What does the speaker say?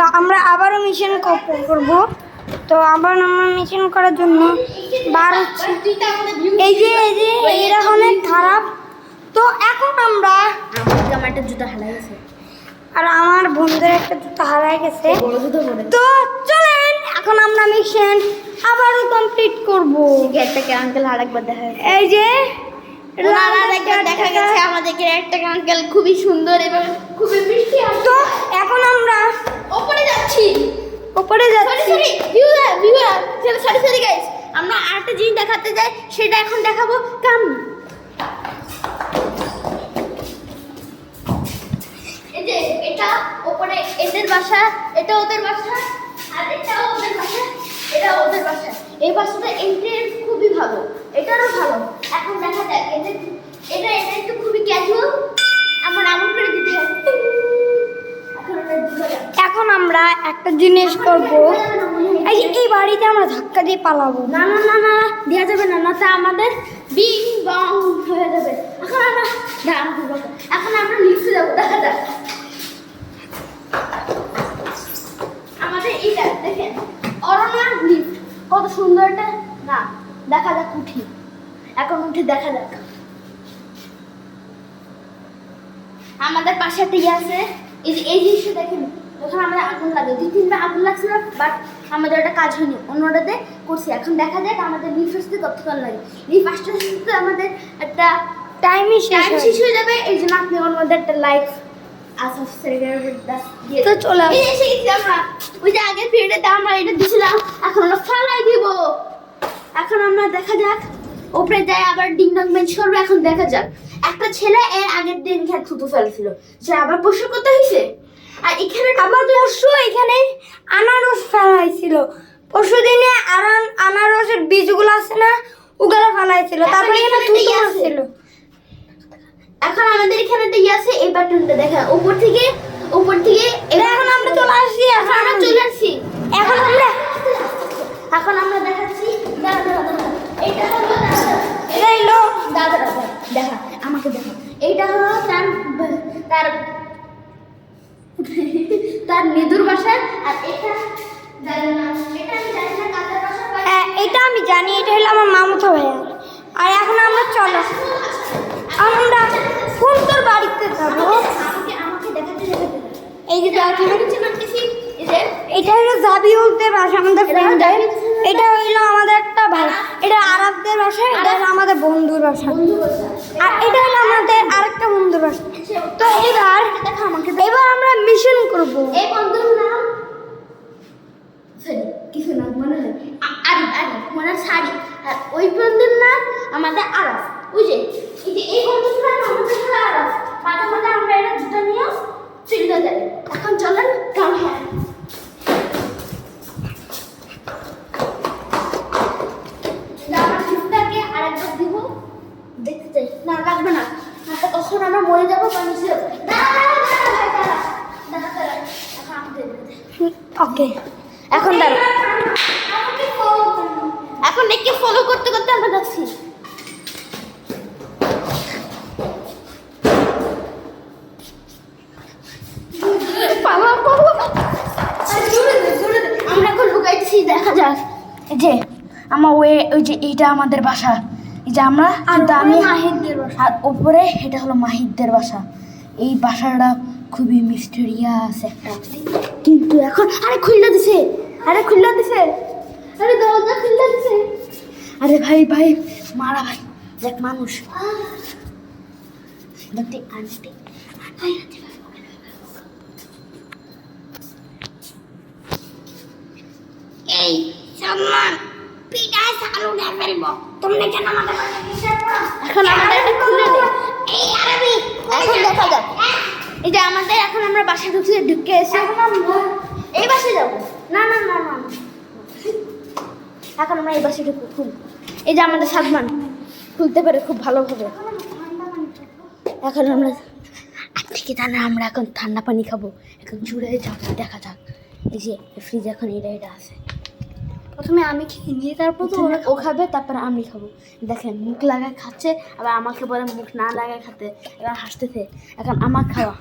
তো আমরা আবারও মিশন করব। তো আবার আমরা মিশন করার জন্য বার হচ্ছি। এই যে এইরকম অনেক খারাপ। তো এখন আমরা আমার একটা জুতা হারাই গেছে আর আমার বন্ধুদের একটা জুতা হারাই গেছে। তো চলেন এখন আমরা মিশন আবারও কমপ্লিট করব। গেটটাকে আঙ্কেল আরেকবার দেখা গেছে। এই যে দেখা গেছে আমাদেরকে একটা আঙ্কেল খুবই সুন্দর এবং খুবই মিষ্টি। তো এখন আমরা উপরে যাচ্ছি সরি সরি গাইস, আমরা আরেকটা জিনিস দেখাতে যাই, সেটা এখন দেখাবো। কাম এই যে এটা উপরে এদের বাসা, এটা ওদের বাসা, আর এটা ওদের বাসা, এটা ওদের বাসা। এই বাসাটা এন্ট্রান্স খুবই ভালো, এটারও ভালো। এখন দেখা যাক এটা একটু খুবই ক্যাজুয়াল, এমন করে দিতে হয়। এখন আমরা একটা জিনিস করব। এই বাড়িতে আমরা ধাক্কা দিয়ে পালাবো। না না না না দেওয়া যাবে না, না তা আমাদের বিং বং হয়ে যাবে। এখন আমরা লিফটে যাবো। দেখা যাক আমাদের এইটা দেখেন, অরণ্যার লিফট কত সুন্দর। এটা না, দেখা যাক উঠি, এখন উঠে দেখা যাক। আমাদের পাশে একটা ইয়ে আছে, এই জিনিসটা দেখেন। ওখানে আমাদের আগুন লাগে, 2-3বার আগুন লাগছিল, বাট আমাদের ওটা কাজ হয়নি, অন্যটাতে করছি। এখন দেখা যাক আমাদের লিফট আসতে কতক্ষণ লাগে। লিফট আসতে আসতে আমাদের একটা টাইম শেষ হয়ে যাবে। এই জন্য আপনি ওর মধ্যে একটা লাইক তো চলে এসে গেছি আমরা। ওই যে আগের পিরিয়ডে আমরা এটা দিয়েছিলাম, এখন আমরা ফালাই দিব। এখন আমরা দেখা যাক উপরে যায়, আবার ডিং ডং বেঞ্চ করবো। এখন দেখা যাক, একটা ছেলে এর আগের দিন খেয়ে থুতু ফেলছিল, সে আবার পশু করতে হয়েছে। আর এখানে আবার পরশু এখানে আনারস ফেলাইছিল। পরশু দিনে আনারসের বীজগুলো আছে না, ওগুলো ফেলাইছিল। তারপরে এখানে থুতু আসছিল। এখন আমাদের এখানে একটা ইয়ে আছে, এই বাটনটা দেখা উপর থেকে এখন আমরা চলে আসছি। এখন আমরা চলে আসছি। এখন আমরা দেখাচ্ছি। দাদা এটা হলো দাদা দেখা, আমাকে দেখা। এইটা হলো তার নিদুর বাসা। আর এটা জানি না, এটা আমি জানি না কাদের বাসা। হ্যাঁ, এটা আমি জানি, এটা হলো আমার মামুতো ভাইয়া। আর এখন আমরা চলো, আমরা সুন্দর বাড়িতে যাবো। আমাকে দেখাতে এই যে এটা হলো জাবিউলদের বাসা, আমাদের ফ্রেন্ডের। এটা হইলো আমাদের একটা ভাই, এটা আরবদের বাসা, এটা হলো আমাদের বন্ধুর বাসা। আর এটা হলো আমাদের আরেকটা বন্ধুর বাসা। তো এবার আমরা মিশন করব। এই বন্ধুর নাম কিছু না মনে হয়, আরিফ মনে শাড়ি। আর ওই বন্ধুর নাম আমাদের আরফ। বুঝে এই বন্ধুর নাম আমাদের আরফ। মাঝে মাঝে আমরা এটা দুটো নিয়ে চলে যাই। এখন চলেন কাম। হ্যাঁ, আরেকবার দিব, দেখতে চাই। না লাগবে না, তখন আমরা মরে যাবো। ওকে, এখন দাঁড়া, এখন একে ফলো করতে করতে আমরা যাচ্ছি। আমরা এখন লুকাইছি, দেখা যাক। এই যে আমার ওই যে এইটা আমাদের বাসা। এই যে আমরা আমি মাহিদদের বাসা। আর উপরে এটা হলো মাহিদদের বাসা। এই বাসাটা খুবই মিস্টেরিয়াস একটা, কিন্তু এখন আরে খুললা দিছে, আরে দরজা খুললা দিছে। আরে ভাই মারা ভাই, দেখ মানুষ দেখতে আনতে। এই সম্মান পিটায় চালু না ফেলবো। তোমরা কেন আমাদের বাসায় বিশ্বাস করো? এখন আমাদের এটা খুলে দে। এই আরবি এখন দেখা যাক। এই যে আমাদের এখন আমরা বাসায় ঢুকে এসে এই বাসায় যাবো। না না না না, এখন আমরা এই বাসায় ঢুকবো। এই যে আমাদের সাদমান খুলতে পারে খুব ভালোভাবে। এখন আমরা থেকে জানা আমরা এখন ঠান্ডা পানি খাবো। এখন জুড়ে যাবো, দেখা যাক। এই যে ফ্রিজ এখন এটা আছে। প্রথমে আমি খেয়ে নিয়ে তারপর তো ও খাবে, তারপরে আমি খাবো। দেখেন মুখ লাগায় খাচ্ছে, আবার আমাকে বলে মুখ না লাগায় খাতে। এবার হাসতেছে। এখন আমার খাওয়া।